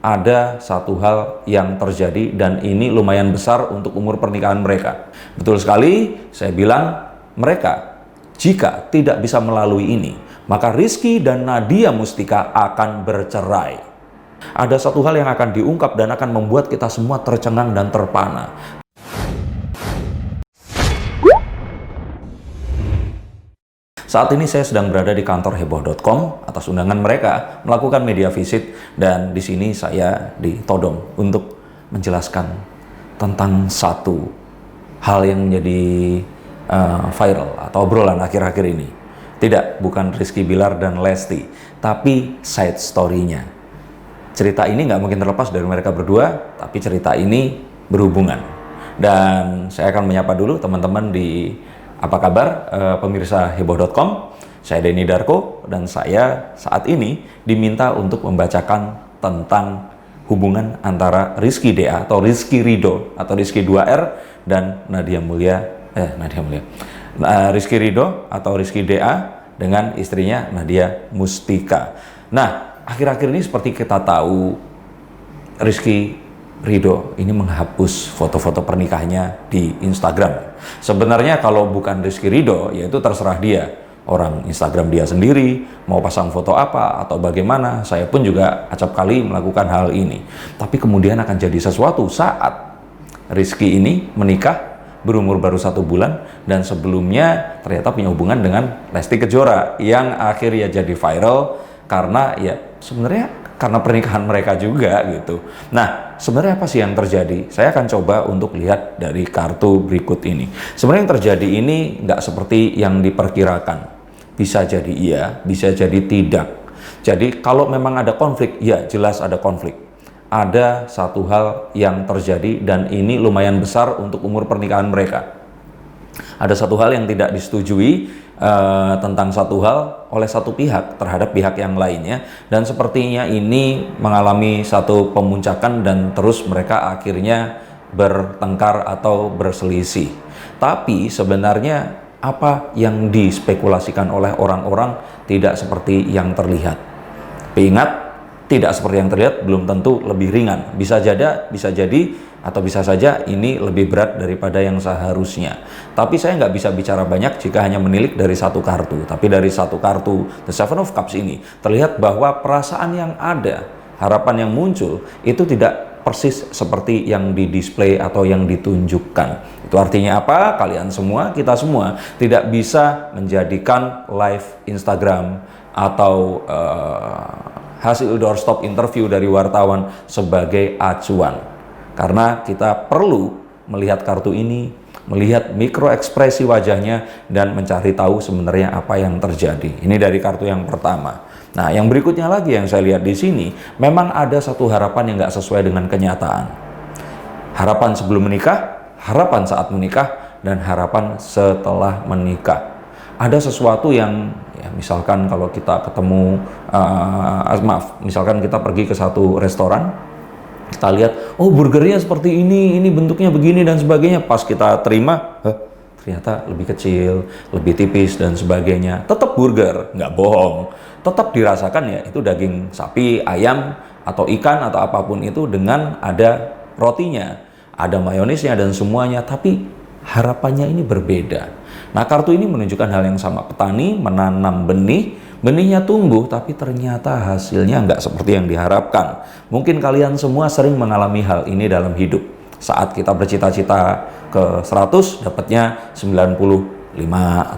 ada satu hal yang terjadi dan ini lumayan besar untuk umur pernikahan mereka. Betul sekali, saya bilang mereka jika tidak bisa melalui ini, maka Rizky dan Nadia Mustika akan bercerai. Ada satu hal yang akan diungkap dan akan membuat kita semua tercengang dan terpana. Saat ini saya sedang berada di kantor heboh.com atas undangan mereka melakukan media visit, dan di sini saya ditodong untuk menjelaskan tentang satu hal yang menjadi viral atau obrolan akhir-akhir ini. Tidak, bukan Rizky Bilar dan Lesti, tapi side story-nya. Cerita ini nggak mungkin terlepas dari mereka berdua, tapi cerita ini berhubungan. Dan saya akan menyapa dulu teman-teman di apa kabar pemirsa heboh.com. Saya Denny Darko dan saya saat ini diminta untuk membacakan tentang hubungan antara Rizky DA atau Rizky Ridho atau Rizky 2R dan Rizky Ridho atau Rizky DA dengan istrinya Nadia Mustika. Nah, akhir-akhir ini seperti kita tahu, Rizky Ridho ini menghapus foto-foto pernikahannya di Instagram. Sebenarnya kalau bukan Rizky Ridho, ya itu terserah dia. Orang Instagram dia sendiri, mau pasang foto apa atau bagaimana, saya pun juga acap kali melakukan hal ini. Tapi kemudian akan jadi sesuatu saat Rizky ini menikah, berumur baru 1 bulan, dan sebelumnya ternyata punya hubungan dengan Lesti Kejora, yang akhirnya jadi viral karena ya sebenarnya karena pernikahan mereka juga gitu. Nah, sebenarnya apa sih yang terjadi? Saya akan coba untuk lihat dari kartu berikut ini. Sebenarnya yang terjadi ini nggak seperti yang diperkirakan. Bisa jadi iya, bisa jadi tidak. Jadi kalau memang ada konflik, ya jelas ada konflik. Ada satu hal yang terjadi dan ini lumayan besar untuk umur pernikahan mereka. Ada satu hal yang tidak disetujui tentang satu hal oleh satu pihak terhadap pihak yang lainnya, dan sepertinya ini mengalami satu pemuncakan dan terus mereka akhirnya bertengkar atau berselisih. Tapi sebenarnya apa yang dispekulasikan oleh orang-orang tidak seperti yang terlihat. Tapi ingat, tidak seperti yang terlihat belum tentu lebih ringan. Bisa jadi atau bisa saja ini lebih berat daripada yang seharusnya. Tapi saya nggak bisa bicara banyak jika hanya menilik dari satu kartu. Tapi dari satu kartu The Seven of Cups ini terlihat bahwa perasaan yang ada, harapan yang muncul itu tidak persis seperti yang didisplay atau yang ditunjukkan. Itu artinya apa? Kalian semua, kita semua tidak bisa menjadikan live Instagram atau hasil doorstop interview dari wartawan sebagai acuan. Karena kita perlu melihat kartu ini, melihat mikro ekspresi wajahnya, dan mencari tahu sebenarnya apa yang terjadi. Ini dari kartu yang pertama. Nah, yang berikutnya lagi yang saya lihat di sini, memang ada satu harapan yang nggak sesuai dengan kenyataan. Harapan sebelum menikah, harapan saat menikah, dan harapan setelah menikah. Ada sesuatu yang, ya, misalkan kalau kita ketemu, misalkan kita pergi ke satu restoran, kita lihat, oh burgernya seperti ini bentuknya begini dan sebagainya. Pas kita terima, ternyata lebih kecil, lebih tipis dan sebagainya. Tetap burger, nggak bohong. Tetap dirasakan ya, itu daging sapi, ayam, atau ikan, atau apapun itu dengan ada rotinya, ada mayonesnya dan semuanya. Tapi harapannya ini berbeda. Nah, kartu ini menunjukkan hal yang sama. Petani menanam benih, benihnya tumbuh, tapi ternyata hasilnya nggak seperti yang diharapkan. Mungkin kalian semua sering mengalami hal ini dalam hidup. Saat kita bercita-cita ke 100, dapatnya 95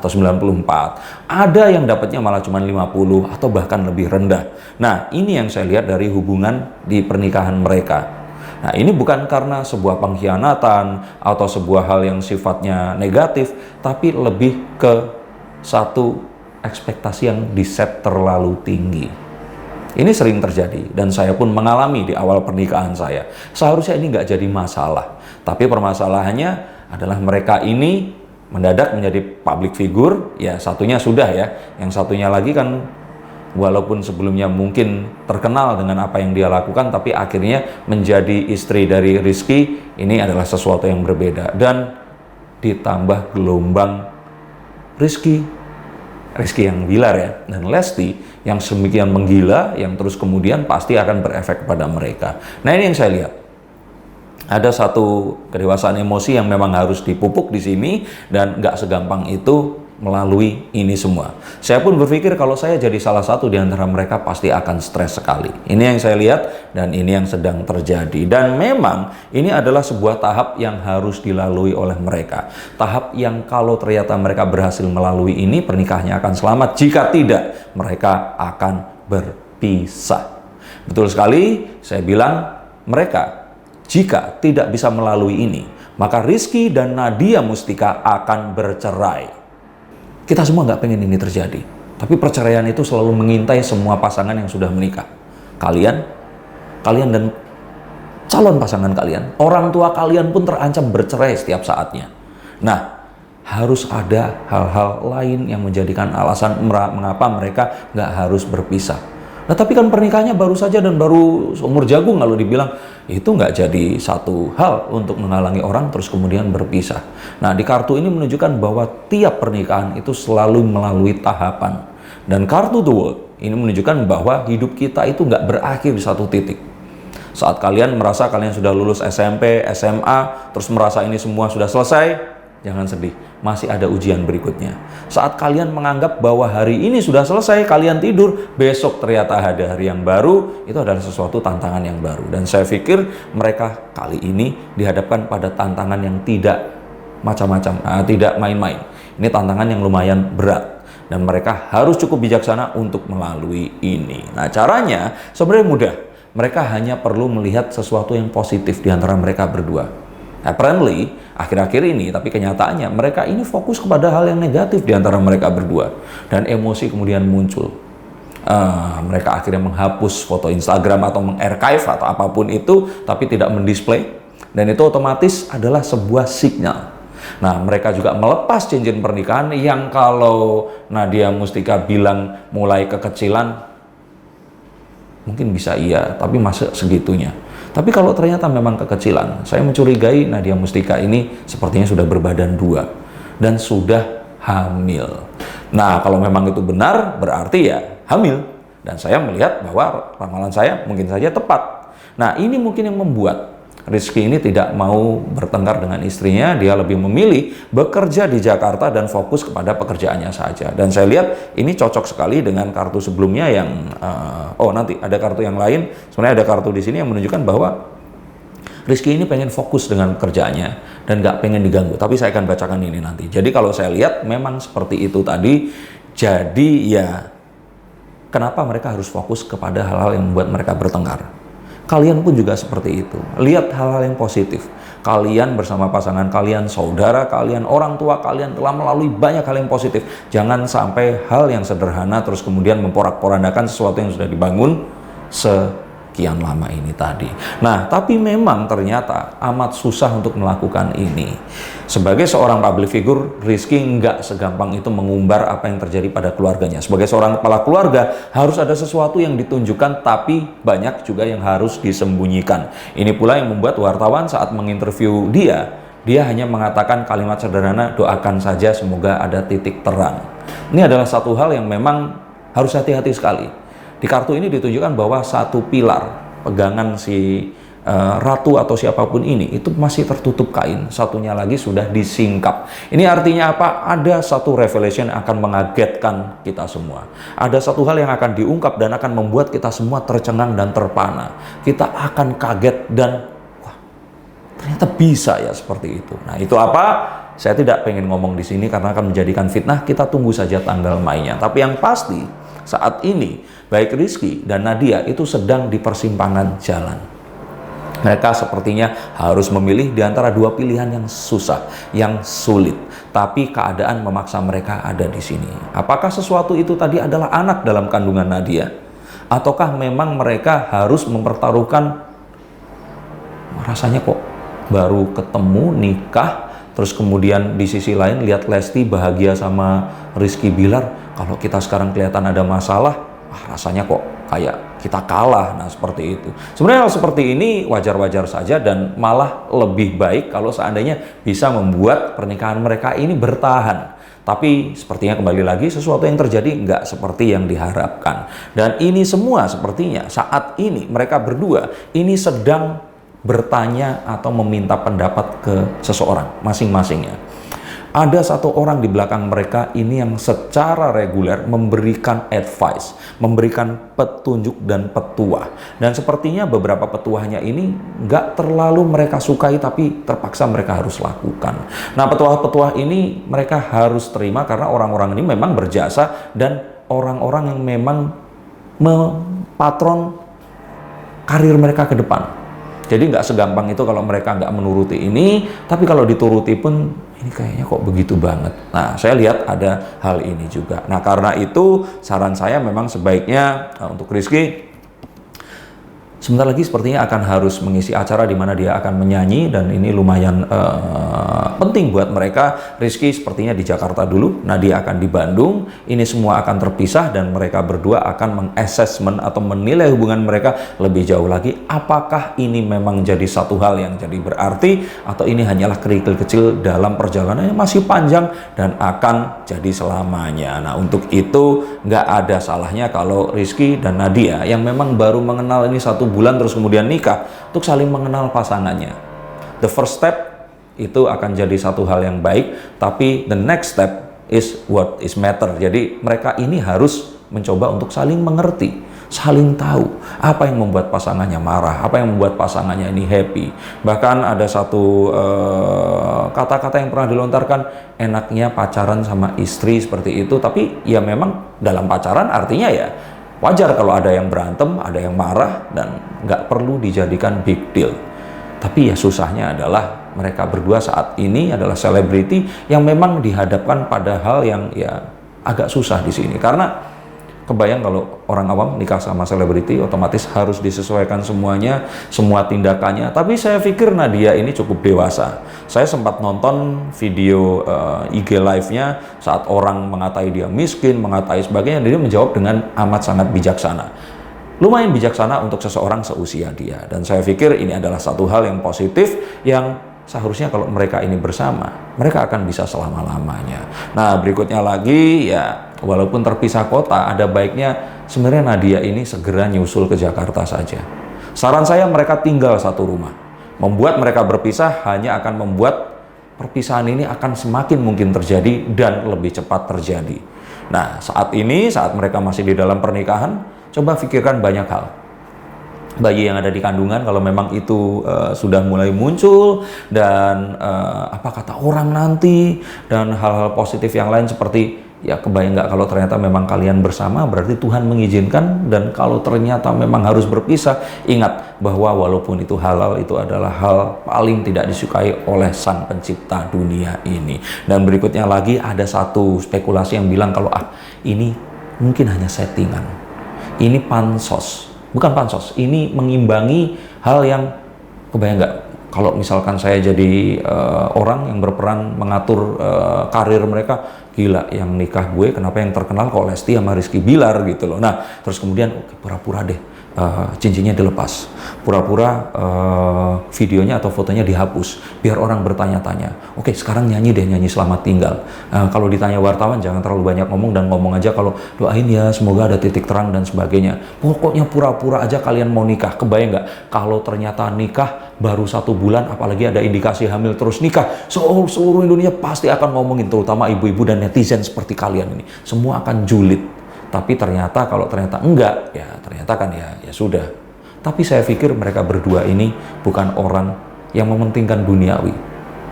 atau 94. Ada yang dapatnya malah cuma 50 atau bahkan lebih rendah. Nah, ini yang saya lihat dari hubungan di pernikahan mereka. Nah, ini bukan karena sebuah pengkhianatan atau sebuah hal yang sifatnya negatif, tapi lebih ke satu ekspektasi yang diset terlalu tinggi. Ini sering terjadi dan saya pun mengalami di awal pernikahan saya. Seharusnya ini nggak jadi masalah, tapi permasalahannya adalah mereka ini mendadak menjadi public figure. Ya, satunya sudah ya, yang satunya lagi kan walaupun sebelumnya mungkin terkenal dengan apa yang dia lakukan, tapi akhirnya menjadi istri dari Rizky. Ini adalah sesuatu yang berbeda, dan ditambah gelombang Rizky Rizky yang Bilar ya, dan Lesti yang semikian menggila, yang terus kemudian pasti akan berefek kepada mereka. Nah ini yang saya lihat. Ada satu kedewasaan emosi yang memang harus dipupuk di sini, dan nggak segampang itu melalui ini semua. Saya pun berpikir kalau saya jadi salah satu di antara mereka pasti akan stres sekali. Ini yang saya lihat dan ini yang sedang terjadi. Dan memang ini adalah sebuah tahap yang harus dilalui oleh mereka. Tahap yang kalau ternyata mereka berhasil melalui ini, pernikahannya akan selamat. Jika tidak, mereka akan berpisah. Betul sekali, saya bilang mereka jika tidak bisa melalui ini, maka Rizky dan Nadia Mustika akan bercerai. Kita semua nggak pengen ini terjadi. Tapi perceraian itu selalu mengintai semua pasangan yang sudah menikah. Kalian dan calon pasangan kalian, orang tua kalian pun terancam bercerai setiap saatnya. Nah, harus ada hal-hal lain yang menjadikan alasan mengapa mereka nggak harus berpisah. Nah, tapi kan pernikahannya baru saja dan baru seumur jagung, lalu dibilang itu nggak jadi satu hal untuk menghalangi orang terus kemudian berpisah. Nah, di kartu ini menunjukkan bahwa tiap pernikahan itu selalu melalui tahapan. Dan kartu The World ini menunjukkan bahwa hidup kita itu nggak berakhir di satu titik. Saat kalian merasa kalian sudah lulus SMP, SMA, terus merasa ini semua sudah selesai, jangan sedih, masih ada ujian berikutnya. Saat kalian menganggap bahwa hari ini sudah selesai, kalian tidur, besok ternyata ada hari yang baru, itu adalah sesuatu tantangan yang baru. Dan saya pikir mereka kali ini dihadapkan pada tantangan yang tidak macam-macam, tidak main-main. Ini tantangan yang lumayan berat. Dan mereka harus cukup bijaksana untuk melalui ini. Nah, caranya sebenarnya mudah. Mereka hanya perlu melihat sesuatu yang positif di antara mereka berdua. Apparently, akhir-akhir ini, tapi kenyataannya mereka ini fokus kepada hal yang negatif di antara mereka berdua. Dan emosi kemudian muncul. Mereka akhirnya menghapus foto Instagram atau mengarchive atau apapun itu, tapi tidak mendisplay. Dan itu otomatis adalah sebuah signal. Nah, mereka juga melepas cincin pernikahan yang kalau Nadia Mustika bilang mulai kekecilan, mungkin bisa iya, tapi masih segitunya. Tapi kalau ternyata memang kekecilan, saya mencurigai Nadia Mustika ini sepertinya sudah berbadan dua dan sudah hamil. Nah, kalau memang itu benar, berarti ya hamil. Dan saya melihat bahwa ramalan saya mungkin saja tepat. Nah, ini mungkin yang membuat Rizky ini tidak mau bertengkar dengan istrinya. Dia lebih memilih bekerja di Jakarta dan fokus kepada pekerjaannya saja. Dan saya lihat ini cocok sekali dengan kartu sebelumnya yang nanti ada kartu yang lain. Sebenarnya ada kartu di sini yang menunjukkan bahwa Rizky ini pengen fokus dengan pekerjaannya dan nggak pengen diganggu. Tapi saya akan bacakan ini nanti. Jadi kalau saya lihat memang seperti itu tadi. Jadi ya kenapa mereka harus fokus kepada hal-hal yang membuat mereka bertengkar? Kalian pun juga seperti itu. Lihat hal-hal yang positif. Kalian bersama pasangan kalian, saudara kalian, orang tua kalian telah melalui banyak hal yang positif. Jangan sampai hal yang sederhana terus kemudian memporak-porandakan sesuatu yang sudah dibangun sekian lama ini tadi. Nah, tapi memang ternyata amat susah untuk melakukan ini. Sebagai seorang public figure, Rizky nggak segampang itu mengumbar apa yang terjadi pada keluarganya. Sebagai seorang kepala keluarga, harus ada sesuatu yang ditunjukkan, tapi banyak juga yang harus disembunyikan. Ini pula yang membuat wartawan saat menginterview dia hanya mengatakan kalimat sederhana, doakan saja semoga ada titik terang. Ini adalah satu hal yang memang harus hati-hati sekali. Di kartu ini ditunjukkan bahwa satu pilar pegangan si ratu atau siapapun ini itu masih tertutup kain, satunya lagi sudah disingkap. Ini artinya apa? Ada satu revelation yang akan mengagetkan kita semua. Ada satu hal yang akan diungkap dan akan membuat kita semua tercengang dan terpana. Kita akan kaget dan wah, ternyata bisa ya seperti itu. Nah, itu apa? Saya tidak pengen ngomong di sini karena akan menjadikan fitnah. Kita tunggu saja tanggal mainnya. Tapi yang pasti saat ini baik Rizky dan Nadia itu sedang di persimpangan jalan. Mereka sepertinya harus memilih di antara dua pilihan yang susah, yang sulit. Tapi keadaan memaksa mereka ada di sini. Apakah sesuatu itu tadi adalah anak dalam kandungan Nadia? Ataukah memang mereka harus mempertaruhkan, rasanya kok baru ketemu, nikah, terus kemudian di sisi lain lihat Lesti bahagia sama Rizky Bilar. Kalau kita sekarang kelihatan ada masalah, rasanya kok kayak kita kalah. Nah, seperti itu. Sebenarnya hal seperti ini wajar-wajar saja dan malah lebih baik kalau seandainya bisa membuat pernikahan mereka ini bertahan. Tapi sepertinya kembali lagi sesuatu yang terjadi nggak seperti yang diharapkan. Dan ini semua sepertinya saat ini mereka berdua ini sedang bertanya atau meminta pendapat ke seseorang masing-masingnya. Ada satu orang di belakang mereka ini yang secara reguler memberikan advice, memberikan petunjuk dan petuah. Dan sepertinya beberapa petuahnya ini nggak terlalu mereka sukai, tapi terpaksa mereka harus lakukan. Nah, petuah-petuah ini mereka harus terima karena orang-orang ini memang berjasa dan orang-orang yang memang mempatron karir mereka ke depan. Jadi nggak segampang itu kalau mereka nggak menuruti ini, tapi kalau dituruti pun ini kayaknya kok begitu banget. Nah, saya lihat ada hal ini juga. Nah, karena itu saran saya memang sebaiknya untuk Rizky, sebentar lagi sepertinya akan harus mengisi acara di mana dia akan menyanyi dan ini lumayan penting buat mereka. Rizky sepertinya di Jakarta dulu, Nadia akan di Bandung. Ini semua akan terpisah dan mereka berdua akan mengassessment atau menilai hubungan mereka lebih jauh lagi. Apakah ini memang jadi satu hal yang jadi berarti atau ini hanyalah kerikil kecil dalam perjalanan yang masih panjang dan akan jadi selamanya. Nah, untuk itu nggak ada salahnya kalau Rizky dan Nadia yang memang baru mengenal ini 1 bulan terus kemudian nikah untuk saling mengenal pasangannya. The first step itu akan jadi satu hal yang baik, tapi the next step is what is matter. Jadi mereka ini harus mencoba untuk saling mengerti, saling tahu apa yang membuat pasangannya marah, apa yang membuat pasangannya ini happy. Bahkan ada satu kata-kata yang pernah dilontarkan, enaknya pacaran sama istri seperti itu, tapi ya memang dalam pacaran artinya ya wajar kalau ada yang berantem, ada yang marah, dan nggak perlu dijadikan big deal. Tapi ya susahnya adalah mereka berdua saat ini adalah selebriti yang memang dihadapkan pada hal yang ya agak susah di sini. Karena kebayang kalau orang awam nikah sama selebriti, otomatis harus disesuaikan semuanya, semua tindakannya. Tapi saya pikir Nadia ini cukup dewasa. Saya sempat nonton video IG live-nya saat orang mengatai dia miskin, mengatai sebagainya, dia menjawab dengan amat sangat bijaksana. Lumayan bijaksana untuk seseorang seusia dia. Dan saya pikir ini adalah satu hal yang positif yang seharusnya kalau mereka ini bersama, mereka akan bisa selama-lamanya. Nah, berikutnya lagi ya, walaupun terpisah kota, ada baiknya sebenarnya Nadia ini segera nyusul ke Jakarta saja. Saran saya mereka tinggal satu rumah. Membuat mereka berpisah hanya akan membuat perpisahan ini akan semakin mungkin terjadi dan lebih cepat terjadi. Nah, saat ini, saat mereka masih di dalam pernikahan, coba pikirkan banyak hal. Bayi yang ada di kandungan kalau memang itu sudah mulai muncul dan apa kata orang nanti dan hal-hal positif yang lain seperti ya kebayang nggak kalau ternyata memang kalian bersama berarti Tuhan mengizinkan, dan kalau ternyata memang harus berpisah, ingat bahwa walaupun itu halal, itu adalah hal paling tidak disukai oleh Sang Pencipta dunia ini. Dan berikutnya lagi ada satu spekulasi yang bilang kalau ini mungkin hanya settingan, ini pansos. Bukan pansos, ini mengimbangi hal yang kebayang nggak kalau misalkan saya jadi orang yang berperan mengatur karir mereka, gila yang nikah gue kenapa yang terkenal kok Lesti sama Rizky Bilar gitu loh. Nah terus kemudian pura-pura deh cincinnya dilepas, pura-pura videonya atau fotonya dihapus biar orang bertanya-tanya. Oke, sekarang nyanyi deh, nyanyi selamat tinggal. Kalau ditanya wartawan jangan terlalu banyak ngomong dan ngomong aja kalau doain ya semoga ada titik terang dan sebagainya. Pokoknya pura-pura aja kalian mau nikah. Kebayang nggak kalau ternyata nikah baru 1 bulan, apalagi ada indikasi hamil terus nikah, seluruh Indonesia pasti akan ngomongin, terutama ibu-ibu dan netizen seperti kalian ini, semua akan julid. Tapi ternyata kalau ternyata enggak, ya ternyata kan ya sudah. Tapi saya pikir mereka berdua ini bukan orang yang mementingkan duniawi.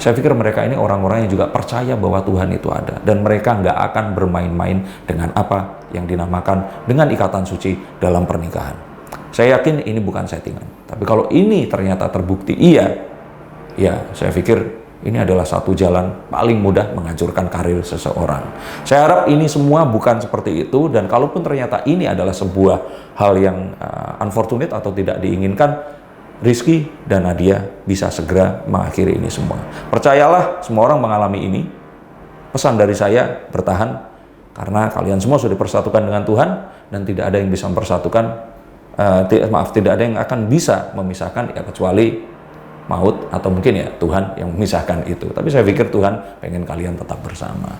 Saya pikir mereka ini orang-orang yang juga percaya bahwa Tuhan itu ada. Dan mereka nggak akan bermain-main dengan apa yang dinamakan dengan ikatan suci dalam pernikahan. Saya yakin ini bukan settingan. Tapi kalau ini ternyata terbukti iya, ya saya pikir ini adalah satu jalan paling mudah menghancurkan karir seseorang. Saya harap ini semua bukan seperti itu, dan kalaupun ternyata ini adalah sebuah hal yang unfortunate atau tidak diinginkan, Rizky dan Nadia bisa segera mengakhiri ini semua. Percayalah, semua orang mengalami ini. Pesan dari saya, bertahan, karena kalian semua sudah dipersatukan dengan Tuhan, dan tidak ada yang bisa mempersatukan, tidak ada yang akan bisa memisahkan, ya kecuali maut atau mungkin ya Tuhan yang memisahkan itu. Tapi saya pikir Tuhan pengen kalian tetap bersama.